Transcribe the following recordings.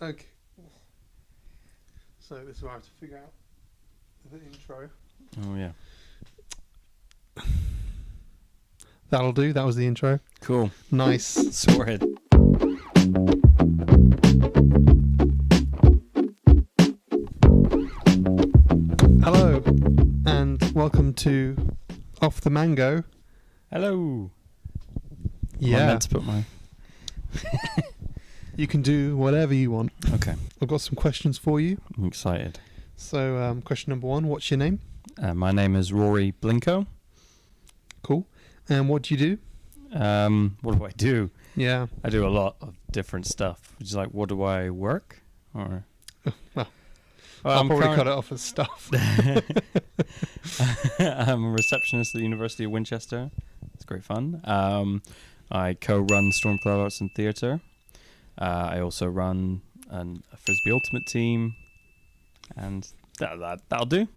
Okay. So this is where I have to figure out the intro. Oh, yeah. That'll do. That was the intro. Cool. Nice. Sorted. Hello, and welcome to Off the Mango. Hello. Yeah. I meant to put my... You can do whatever you want. Okay. I've got some questions for you. I'm excited. So, question number one, what's your name? My name is Rory Blincow. Cool. And what do you do? What do I do? Yeah. I do a lot of different stuff. Which is like, what do I work? Or... Well, I'll probably cut it off as stuff. I'm a receptionist at the University of Winchester. It's great fun. I co-run Storm Cloud Arts and Theatre. I also run a Frisbee Ultimate team. And that'll do.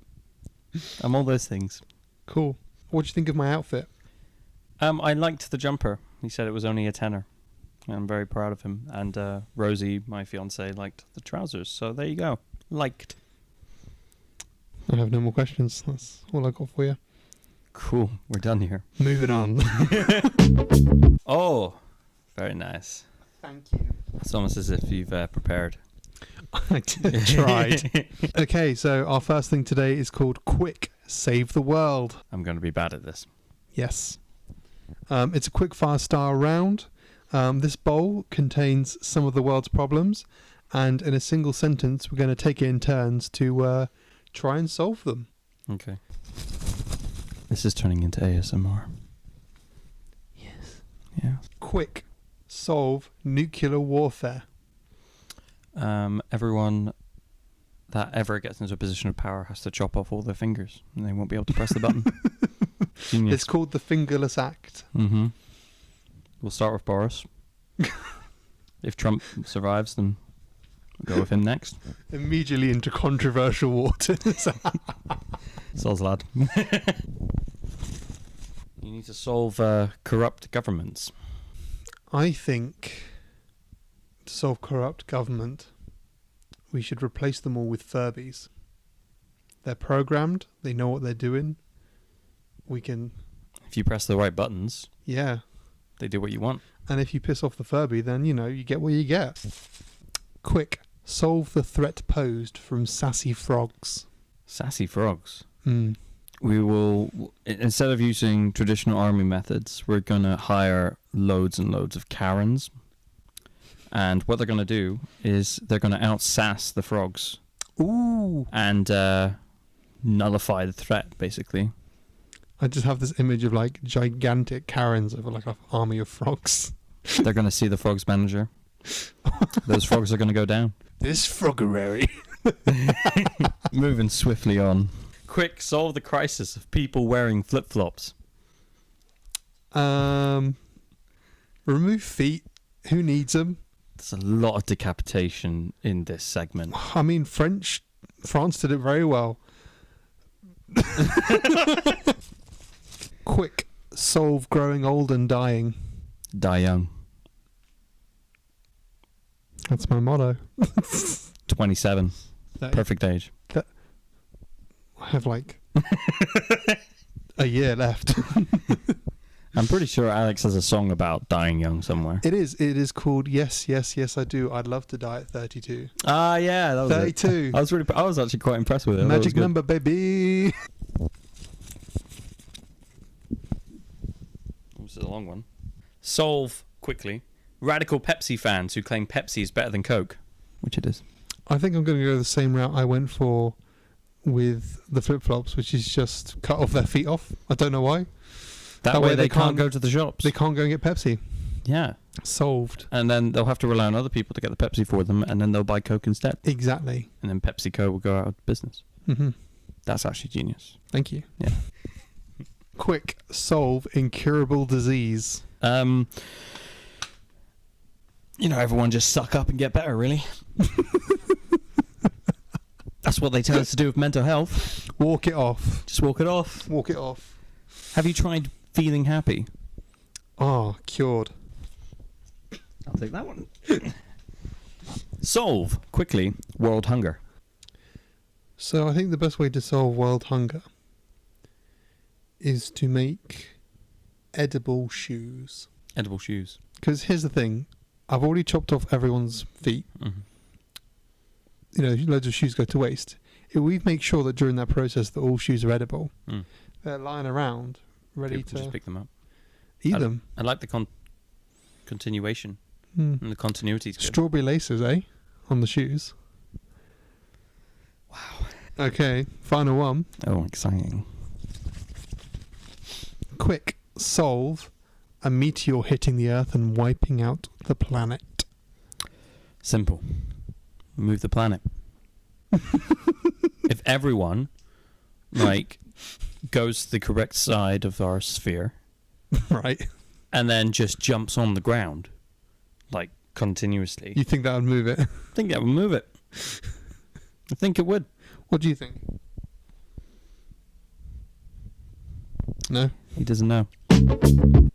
I'm all those things. Cool. What do you think of my outfit? I liked the jumper. He said it was only a tenner. I'm very proud of him. And Rosie, my fiance, liked the trousers. So there you go. Liked. I have no more questions. That's all I got for you. Cool. We're done here. Moving on. Oh, very nice. Thank you. It's almost as if you've prepared. I tried. Okay, so our first thing today is called Quick Save the World. I'm going to be bad at this. Yes. It's a quick fire style round. This bowl contains some of the world's problems, and in a single sentence, we're going to take it in turns to try and solve them. Okay. This is turning into ASMR. Yes. Yeah. Quick. Solve nuclear warfare. Everyone that ever gets into a position of power has to chop off all their fingers, and they won't be able to press the button. Genius. It's called the Fingerless Act. Mm-hmm. We'll start with Boris. If Trump survives, then we'll go with him next. Immediately into controversial waters. Soz lad. You need to solve corrupt governments. I think to solve corrupt government, we should replace them all with Furbies. They're programmed. They know what they're doing. We can... If you press the right buttons, Yeah. they do what you want. And if you piss off the Furby, then, you get what you get. Quick. Solve the threat posed from sassy frogs. Sassy frogs. Mm. We will, instead of using traditional army methods, we're going to hire loads and loads of Karens. And what they're going to do is they're going to out-sass the frogs. Ooh. And nullify the threat, basically. I just have this image of, gigantic Karens over, an army of frogs. They're going to see the frogs manager. Those frogs are going to go down. This froggerary. Moving swiftly on. Quick, solve the crisis of people wearing flip-flops. Remove feet. Who needs them? There's a lot of decapitation in this segment. I mean, France did it very well. Quick, solve growing old and dying. Die young. That's my motto. 27. Perfect age. I have a year left. I'm pretty sure Alex has a song about dying young somewhere. It is called Yes, Yes, Yes I Do. I'd love to die at 32. Ah, yeah, that was 32. It. I was actually quite impressed with it. Magic number, baby. This is a long one. Solve quickly. Radical Pepsi fans who claim Pepsi is better than Coke, which it is. I think I'm going to go the same route I went for with the flip-flops, which is just cut off their feet off. I don't know why. That way they can't go to the shops. They can't go and get Pepsi. Yeah. Solved. And then they'll have to rely on other people to get the Pepsi for them, and then they'll buy Coke instead. Exactly. And then PepsiCo will go out of business. Mm-hmm. That's actually genius. Thank you. Yeah. Quick, solve incurable disease. Everyone just suck up and get better, really. That's what they tell us to do with mental health. Walk it off. Just walk it off. Walk it off. Have you tried feeling happy? Oh, cured. I'll take that one. Solve quickly world hunger. So I think the best way to solve world hunger is to make edible shoes. Edible shoes. Because here's the thing. I've already chopped off everyone's feet. Mm-hmm. You know, loads of shoes go to waste. If we make sure that during that process that all shoes are edible, they're lying around ready People to just pick them up. eat them. I like the continuation Mm. and the continuity. Strawberry laces, eh? On the shoes. Wow. Okay, final one. Oh, exciting. Quick, solve a meteor hitting the Earth and wiping out the planet. Simple. Move the planet. If everyone, goes to the correct side of our sphere, Right. and then just jumps on the ground, continuously, You think that would move it? I think that would move it. I think it would. What do you think? No? He doesn't know.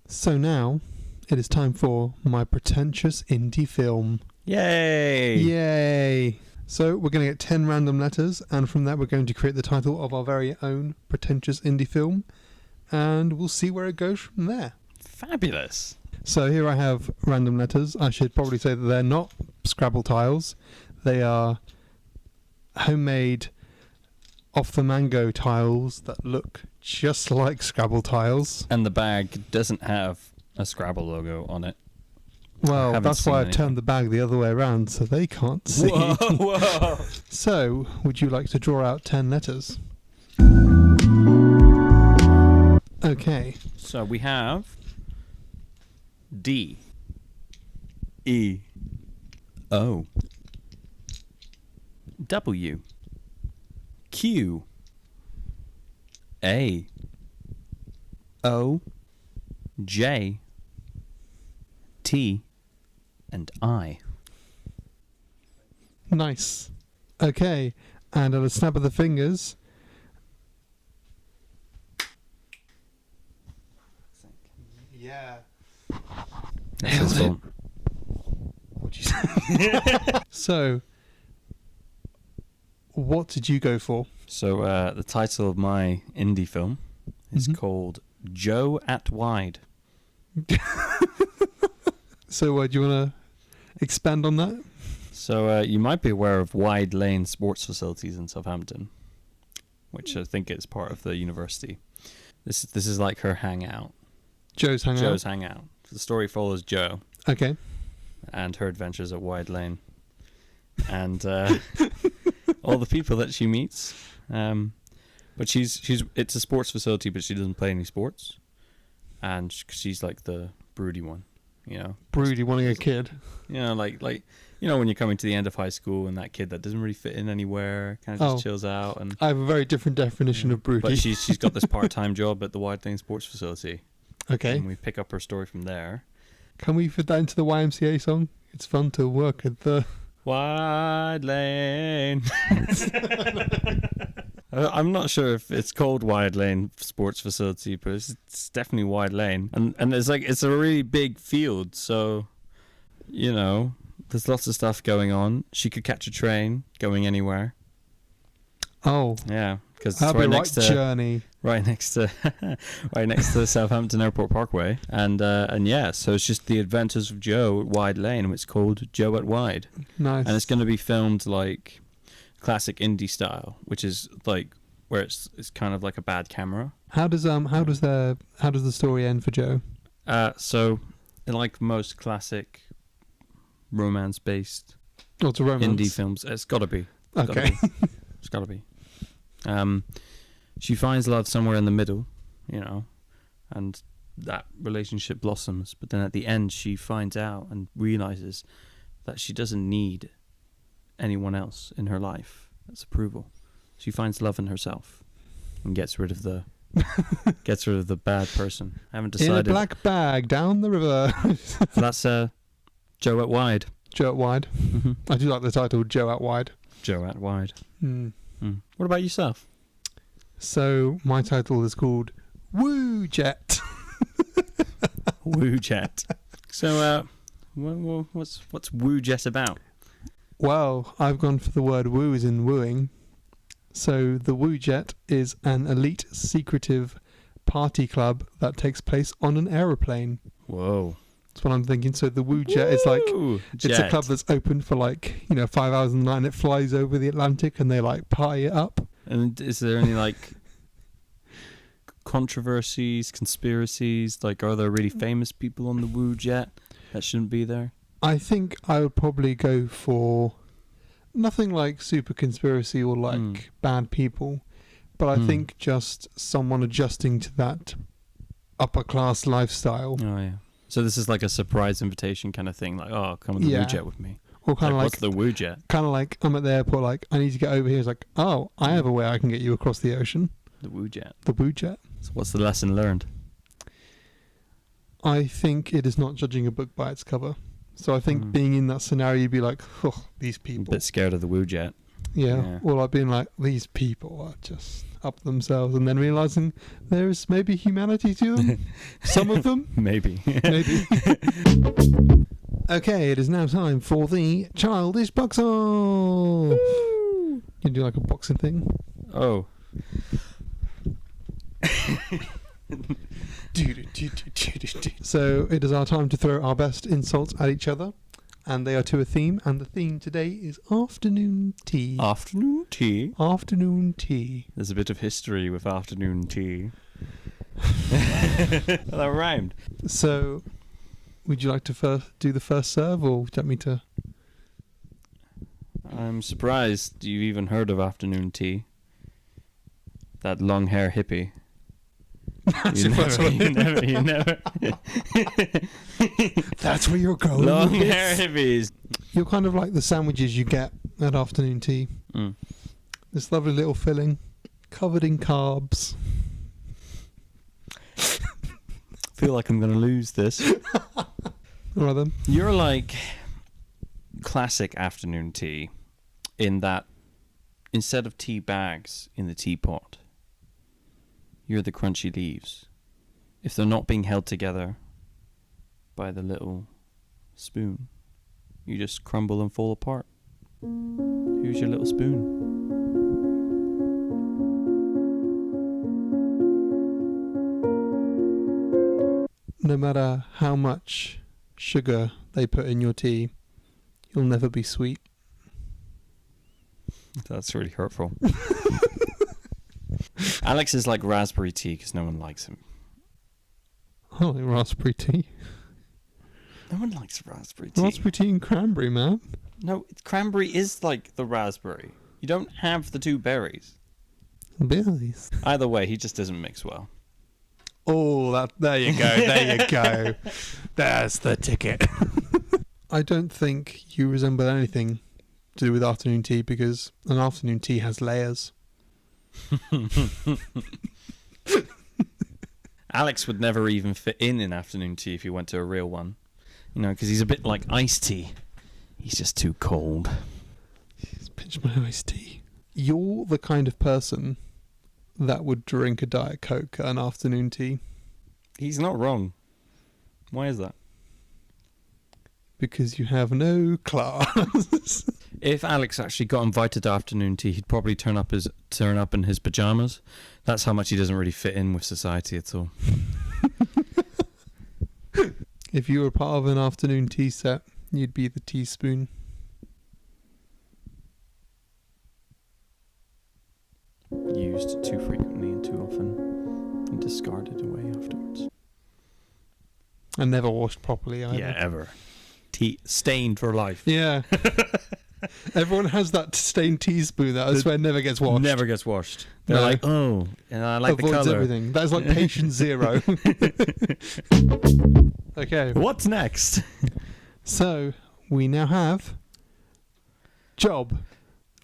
So now, it is time for my pretentious indie film. Yay! Yay! So we're going to get 10 random letters, and from that we're going to create the title of our very own pretentious indie film, and we'll see where it goes from there. Fabulous. So here I have random letters. I should probably say that they're not Scrabble tiles. They are homemade off the mango tiles that look just like Scrabble tiles. And the bag doesn't have a Scrabble logo on it. Well, Haven't that's seen why I've anything. turned the bag the other way around so they can't see. Whoa! So, would you like to draw out 10 letters? Okay. So we have D, E, O, W, Q, A, O, J, T, and I. Nice. Okay. And at a snap of the fingers... Yeah. Excellent. What'd you say? So, what did you go for? So the title of my indie film is Mhm. called Joe at Wide. So, do you want to expand on that? So you might be aware of Wide Lane Sports Facilities in Southampton, which I think is part of the university. This is like her hangout. Joe's hangout. Joe's hangout. The story follows Joe Okay. and her adventures at Wide Lane, and all the people that she meets. But it's a sports facility, but she doesn't play any sports, and she's like the broody one, you know. Broody wanting a kid. You know, like when you're coming to the end of high school and that kid that doesn't really fit in anywhere, kind of just chills out. And I have a very different definition of broody. but she's got this part-time job at the Wide Lane Sports Facility. Okay. And we pick up her story from there. Can we fit that into the YMCA song? It's fun to work at the... Wide Lane. I'm not sure if it's called Wide Lane Sports Facility, but it's definitely Wide Lane. And it's a really big field, so, you know, there's lots of stuff going on. She could catch a train going anywhere. Oh. Yeah, because That'll it's be right a next right to journey. right next to Southampton Airport Parkway, and yeah, so it's just the adventures of Joe at Wide Lane, and it's called Joe at Wide, Nice. and it's going to be filmed like classic indie style, which is like where it's kind of like a bad camera. How does the story end for Joe? So like most classic romance based Oh, it's a romance. indie films, it's got to be. Okay. It's got to be. She finds love somewhere in the middle, you know, and that relationship blossoms. But then at the end, she finds out and realizes that she doesn't need anyone else in her life. That's approval. She finds love in herself and gets rid of the bad person. I haven't decided. In a black bag down the river. So that's Joe at Wide. Joe at Wide. I do like the title, Joe at Wide. Joe at Wide. Hmm. What about yourself? So my title is called Woo Jet. Woo Jet. So, what's Woo Jet about? Well, I've gone for the word woo as in wooing. So the Woo Jet is an elite, secretive party club that takes place on an aeroplane. Whoa. That's what I'm thinking. So the Woo Jet is like, it's a club that's open for 5 hours a night, and it flies over the Atlantic and they party it up. And is there any controversies, conspiracies? Are there really famous people on the Woo Jet that shouldn't be there? I think I would probably go for nothing like super conspiracy or bad people, but I think just someone adjusting to that upper class lifestyle. Oh yeah. So this is like a surprise invitation kind of thing, come on the Woo Jet with me. Or kind of what's the Woo Jet? Kind of I'm at the airport, I need to get over here. It's oh, I have a way I can get you across the ocean. The Woo Jet. The Woo Jet. So what's the lesson learned? I think it is not judging a book by its cover. So I think being in that scenario, you'd be these people. A bit scared of the Woo Jet. Yeah. Or being these people are just up themselves, and then realising there's maybe humanity to them. Some of them. Maybe. Maybe. Okay, it is now time for the childish box off. You do a boxing thing? Oh. So it is our time to throw our best insults at each other, and they are to a theme, and the theme today is afternoon tea. Afternoon tea? Afternoon tea. There's a bit of history with afternoon tea. That rhymed. So, would you like to do the first serve, or would you like me to? I'm surprised you've even heard of afternoon tea. That long hair hippie. You never. That's where you're going. Long hair hippies. You're kind of like the sandwiches you get at afternoon tea. This lovely little filling, covered in carbs. Feel like I'm going to lose this. All right then. You're like classic afternoon tea in that instead of tea bags in the teapot, you're the crunchy leaves. If they're not being held together by the little spoon, you just crumble and fall apart. Here's your little spoon. No matter how much sugar they put in your tea, you'll never be sweet. That's really hurtful. Alex is like raspberry tea because no one likes him. I like raspberry tea. No one likes raspberry tea. Raspberry tea and cranberry, man. No, cranberry is like the raspberry. You don't have the two berries. Berries. Either way, he just doesn't mix well. Oh, there you go. There you go. That's the ticket. I don't think you resemble anything to do with afternoon tea because an afternoon tea has layers. Alex would never even fit in afternoon tea if he went to a real one. Because he's a bit like iced tea. He's just too cold. Just pinch my iced tea. You're the kind of person that would drink a Diet Coke at an afternoon tea. He's not wrong. Why is that? Because you have no class. If Alex actually got invited to afternoon tea, he'd probably turn up in his pajamas. That's how much he doesn't really fit in with society at all. If you were part of an afternoon tea set, you'd be the teaspoon. Used too frequently and too often and discarded away afterwards. And never washed properly either. Yeah, ever. Tea stained for life. Yeah. Everyone has that stained teaspoon that I swear never gets washed. Never gets washed. They're like, oh, and I like Avoids the colour. Everything. That is like patient zero. Okay. What's next? So, we now have Job,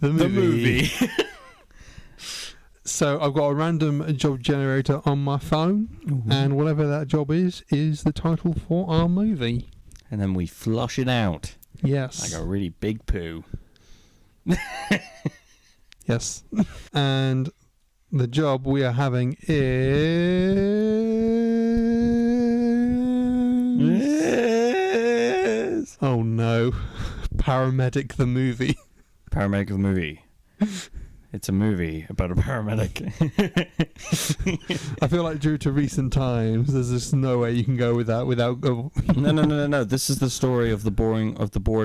the movie. The movie. So, I've got a random job generator on my phone, and whatever that job is the title for our movie. And then we flush it out. Yes. Like a really big poo. Yes. And the job we are having is... Oh no. Paramedic the movie. Paramedic the movie. It's a movie about a paramedic. I feel like due to recent times, there's just no way you can go with that without No. This is the story of the bored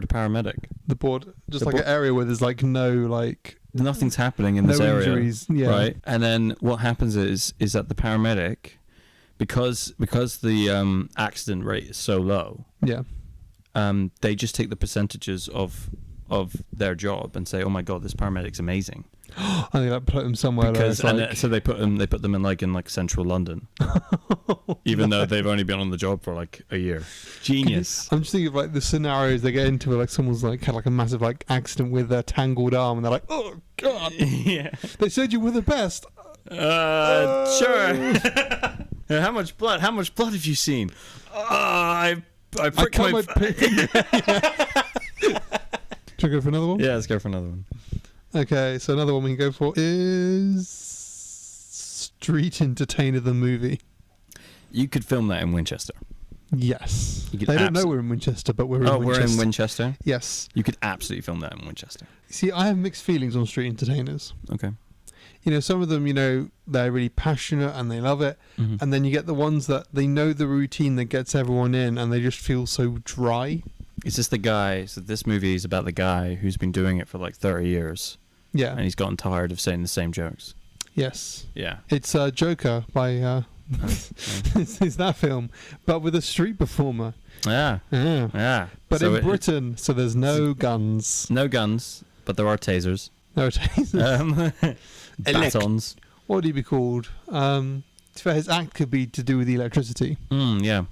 paramedic. the board. Just like an area where there's like no like Nothing's happening in no this area, injuries. Yeah. right? And then what happens is that the paramedic, because the accident rate is so low, Yeah. they just take the percentages of their job and say, oh my god, this paramedic's amazing. I think that put them somewhere. Because where and it's so they put them in like central London, even though they've only been on the job for like a year. Genius. I'm just thinking of like the scenarios they get into where like someone's like had like a massive like accident with their tangled arm and they're like, oh god, Yeah. they said you were the best. Sure. How much blood have you seen? I pricked cut my. Should I go for another one? Yeah, let's go for another one. Okay, so another one we can go for is Street Entertainer the movie. You could film that in Winchester. Yes. You could They don't know we're in Winchester, but we're in Winchester. We're in Winchester? Yes. You could absolutely film that in Winchester. See, I have mixed feelings on Street Entertainers. Okay. You know, some of them, you know, they're really passionate and they love it. Mm-hmm. And then you get the ones that they know the routine that gets everyone in and they just feel so dry. Is this the guy? So this movie is about the guy who's been doing it for like 30 years. Yeah. And he's gotten tired of saying the same jokes. Yes. Yeah. It's Joker by... it's that film, but with a street performer. Yeah. Yeah. Yeah. But So in Britain, so there's no guns. no guns, but there are tasers. No tasers. Batons. What would he be called? To be fair, his act could be to do with the electricity. Yeah.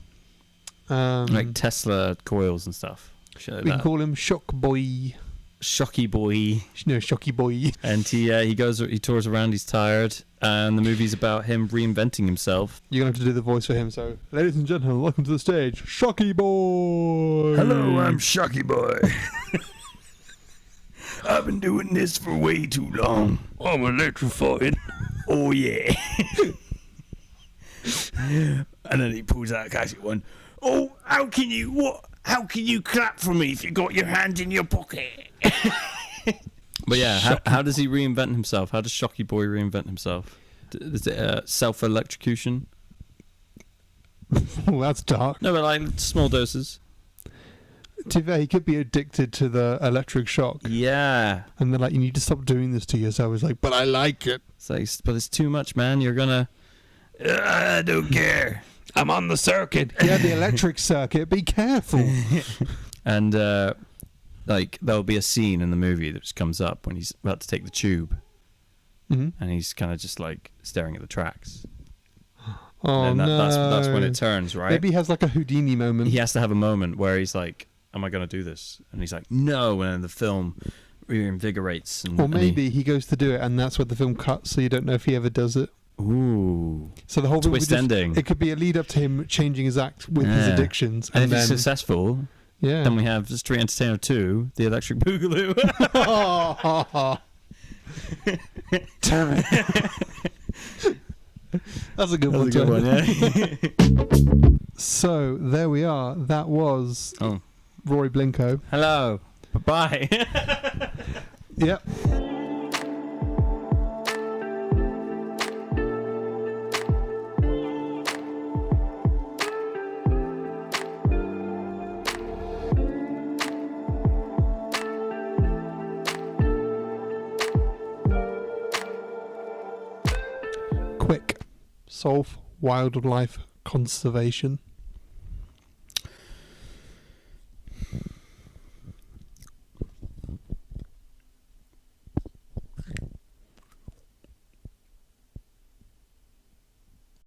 Like We Tesla coils and stuff. Shit like can that. call him Shock Boy. Shocky boy. No, Shocky Boy. And he tours around, he's tired, and the movie's about him reinventing himself. You're going to have to do the voice for him, so... Ladies and gentlemen, welcome to the stage, Shocky Boy! Hello, I'm Shocky Boy. I've been doing this for way too long. I'm electrified. Oh, yeah. And then he pulls out a classic one. Oh, how can you clap for me if you got your hands in your pocket? But yeah, how does he reinvent himself? How does Shocky Boy reinvent himself? Is it self-electrocution? Oh, that's dark. No, but like small doses. To be fair, he could be addicted to the electric shock. Yeah. And they're like, you need to stop doing this to yourself. He's like, but I like it. It's like, but it's too much, man. You're gonna... I don't care. I'm on the circuit. Yeah, the electric circuit. Be careful. And like there'll be a scene in the movie that just comes up when he's about to take the tube, Mm-hmm. and he's kind of just like staring at the tracks. Oh, And no. that's when it turns, right? Maybe he has like a Houdini moment. He has to have a moment where he's like, "Am I going to do this?" And he's like, "No." And then the film reinvigorates. Or maybe he goes to do it, and that's where the film cuts, so you don't know if he ever does it. Ooh. So the whole film Twist would just- ending. It could be a lead up to him changing his act with his Yeah. addictions, And and if he's then successful, yeah. then we have Street Entertainer 2, The Electric Boogaloo. Damn it. That's a good one. That's a good Joe. one, yeah. So there we are. That was Oh. Rory Blincow. Hello. Bye-bye. Yep. Quick. Solve wildlife conservation.